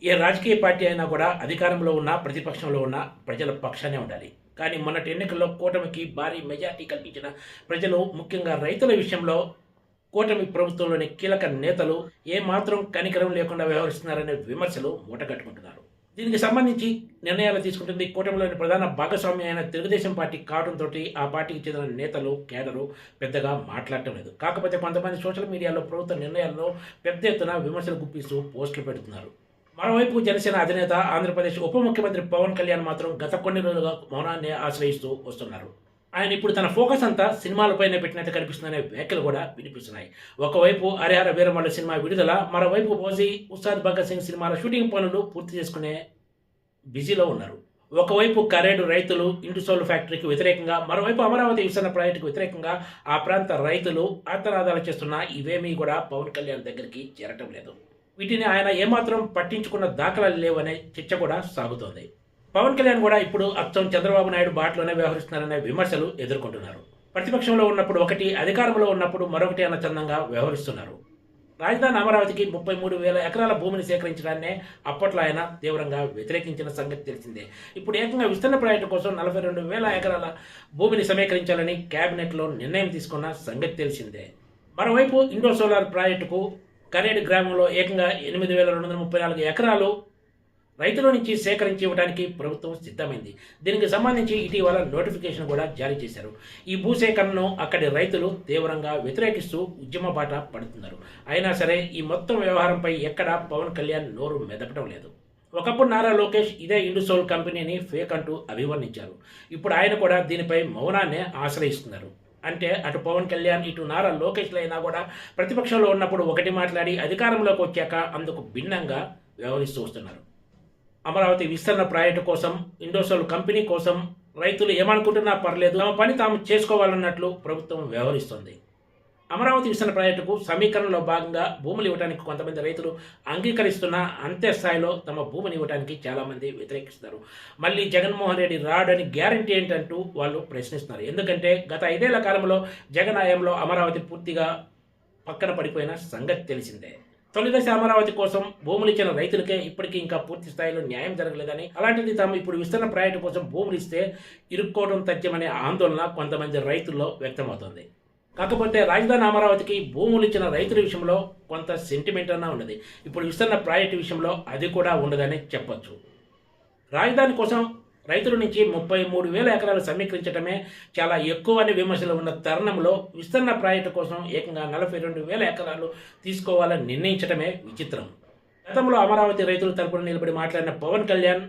ఏ రాజకీయ పార్టీ అయినా కూడా అధికారంలో ఉన్న ప్రతిపక్షంలో ఉన్న ప్రజల పక్షానే ఉండాలి. కానీ మొన్నటి ఎన్నికల్లో కూటమికి భారీ మెజార్టీ కల్పించిన ప్రజలు, ముఖ్యంగా రైతుల విషయంలో కూటమి ప్రభుత్వంలోని కీలక నేతలు ఏమాత్రం కనికరం లేకుండా వ్యవహరిస్తున్నారనే విమర్శలు మూటగట్టుకుంటున్నారు. దీనికి సంబంధించి నిర్ణయాలు తీసుకుంటుంది కూటమిలోని ప్రధాన భాగస్వామి అయిన తెలుగుదేశం పార్టీ కావడంతో ఆ పార్టీకి చెందిన నేతలు, కేడరు పెద్దగా మాట్లాడటం లేదు. కాకపోతే కొంతమంది సోషల్ మీడియాలో ప్రభుత్వ నిర్ణయాల్లో పెద్ద ఎత్తున విమర్శలు గుప్పిస్తూ పోస్టులు పెడుతున్నారు. మరోవైపు జనసేన అధినేత, ఆంధ్రప్రదేశ్ ఉప ముఖ్యమంత్రి పవన్ కళ్యాణ్ మాత్రం గత కొన్ని రోజులుగా మౌనాన్ని ఆశ్రయిస్తూ వస్తున్నారు. ఆయన ఇప్పుడు తన ఫోకస్ అంతా సినిమాలపైనే పెట్టినట్టు కనిపిస్తుందనే వ్యాఖ్యలు కూడా వినిపిస్తున్నాయి. ఒకవైపు హరిహర వీరమల్లు సినిమా విడుదల, మరోవైపు ఫౌజీ, ఉస్తాద్ భగత్ సింగ్ సినిమాల షూటింగ్ పనులు పూర్తి చేసుకునే బిజీలో ఉన్నారు. ఒకవైపు కరేడు రైతులు ఇండుసోల్ ఫ్యాక్టరీకి వ్యతిరేకంగా, మరోవైపు అమరావతి విస్తరణ ప్రాజెక్టుకు వ్యతిరేకంగా ఆ ప్రాంత రైతులు ఆర్తనాదాలు చేస్తున్నా ఇవేమీ కూడా పవన్ కళ్యాణ్ దగ్గరికి చేరటం లేదు. వీటిని ఆయన ఏమాత్రం పట్టించుకున్న దాఖలాలు లేవనే చర్చ కూడా సాగుతోంది. పవన్ కళ్యాణ్ కూడా ఇప్పుడు అచ్చం చంద్రబాబు నాయుడు బాటలోనే వ్యవహరిస్తున్నారనే విమర్శలు ఎదుర్కొంటున్నారు. ప్రతిపక్షంలో ఉన్నప్పుడు ఒకటి, అధికారంలో ఉన్నప్పుడు మరొకటి అన్న చందంగా వ్యవహరిస్తున్నారు. రాజధాని అమరావతికి 33,000 ఎకరాల భూమిని సేకరించడాన్నే అప్పట్లో ఆయన తీవ్రంగా వ్యతిరేకించిన సంగతి తెలిసిందే. ఇప్పుడు ఏకంగా విస్తరణ ప్రాజెక్టు కోసం 42,000 ఎకరాల భూమిని సమీకరించాలని కేబినెట్లో నిర్ణయం తీసుకున్న సంగతి తెలిసిందే. మరోవైపు ఇండో సోలార్ ప్రాజెక్టుకు కరేడు గ్రామంలో ఏకంగా 8,234 ఎకరాలు రైతుల నుంచి సేకరించి ఇవ్వడానికి ప్రభుత్వం సిద్ధమైంది. దీనికి సంబంధించి ఇటీవల నోటిఫికేషన్ కూడా జారీ చేశారు. ఈ భూసేకరణను అక్కడి రైతులు తీవ్రంగా వ్యతిరేకిస్తూ ఉద్యమ బాట పడుతున్నారు. అయినా సరే ఈ మొత్తం వ్యవహారంపై ఎక్కడా పవన్ కళ్యాణ్ నోరు మెదపడం లేదు. ఒకప్పుడు నారా లోకేష్ ఇదే ఇండుసోల్ కంపెనీని ఫేక్ అంటూ అభివర్ణించారు. ఇప్పుడు ఆయన కూడా దీనిపై మౌనాన్నే ఆశ్రయిస్తున్నారు. అంటే అటు పవన్ కళ్యాణ్, ఇటు నారా లోకేష్లు అయినా కూడా ప్రతిపక్షంలో ఉన్నప్పుడు ఒకటి మాట్లాడి అధికారంలోకి వచ్చాక అందుకు భిన్నంగా వ్యవహరిస్తూ వస్తున్నారు. అమరావతి విస్తరణ ప్రాజెక్టు కోసం, ఇండోసోల్ కంపెనీ కోసం రైతులు ఏమనుకుంటున్నా పర్లేదు, తమ పని తాము చేసుకోవాలన్నట్లు ప్రభుత్వం వ్యవహరిస్తోంది. అమరావతి విస్తరణ ప్రాజెక్టుకు సమీకరణలో భాగంగా భూములు ఇవ్వడానికి కొంతమంది రైతులు అంగీకరిస్తున్నా అంతే స్థాయిలో తమ భూమిని ఇవ్వడానికి చాలామంది వ్యతిరేకిస్తారు. మళ్ళీ జగన్మోహన్ రెడ్డి రాడని గ్యారంటీ ఏంటంటూ వాళ్ళు ప్రశ్నిస్తున్నారు. ఎందుకంటే గత 5 ఏళ్ల కాలంలో జగన్ హయాంలో అమరావతి పూర్తిగా పక్కన పడిపోయిన సంగతి తెలిసిందే. తొలిదశ అమరావతి కోసం భూములు ఇచ్చిన రైతులకే ఇప్పటికీ ఇంకా పూర్తి స్థాయిలో న్యాయం జరగలేదని, అలాంటిది తాము ఇప్పుడు విస్తరణ ప్రాజెక్టు కోసం భూములు ఇస్తే ఇరుక్కోవడం తథ్యమనే ఆందోళన కొంతమంది రైతుల్లో వ్యక్తమవుతోంది. కాకపోతే రాజధాని అమరావతికి భూములు ఇచ్చిన రైతుల విషయంలో కొంత సెంటిమెంట్ అన్నా ఉన్నది. ఇప్పుడు విస్తరణ ప్రాజెక్టు విషయంలో అది కూడా ఉండదని చెప్పొచ్చు. రాజధాని కోసం రైతుల నుంచి 33,000 ఎకరాలు సమీకరించడమే చాలా ఎక్కువని విమర్శలు ఉన్న తరుణంలో విస్తరణ ప్రాజెక్టు కోసం ఏకంగా 42,000 ఎకరాలు తీసుకోవాలని నిర్ణయించడమే విచిత్రం. గతంలో అమరావతి రైతుల తరపున నిలబడి మాట్లాడిన పవన్ కళ్యాణ్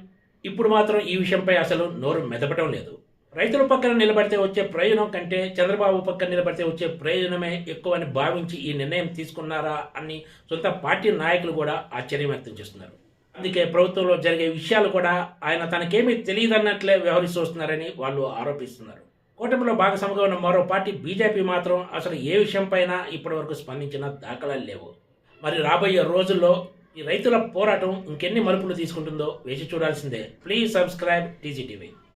ఇప్పుడు మాత్రం ఈ విషయంపై అసలు నోరు మెదపడం లేదు. రైతుల పక్కన నిలబడితే వచ్చే ప్రయోజనం కంటే చంద్రబాబు పక్కన నిలబడితే వచ్చే ప్రయోజనమే ఎక్కువని భావించి ఈ నిర్ణయం తీసుకున్నారా అని సొంత పార్టీ నాయకులు కూడా ఆశ్చర్యం వ్యక్తం చేస్తున్నారు. అందుకే ప్రభుత్వంలో జరిగే విషయాలు కూడా ఆయన తనకేమీ తెలియదన్నట్లే వ్యవహరిస్తూ వస్తున్నారని వాళ్ళు ఆరోపిస్తున్నారు. కూటమిలో భాగస్వామిగా ఉన్న మరో పార్టీ బీజేపీ మాత్రం అసలు ఏ విషయంపైనా ఇప్పటివరకు స్పందించిన దాఖలాలు లేవు. మరి రాబోయే రోజుల్లో ఈ రైతుల పోరాటం ఇంకెన్ని మలుపులు తీసుకుంటుందో వేచి చూడాల్సిందే. Please subscribe TGTV.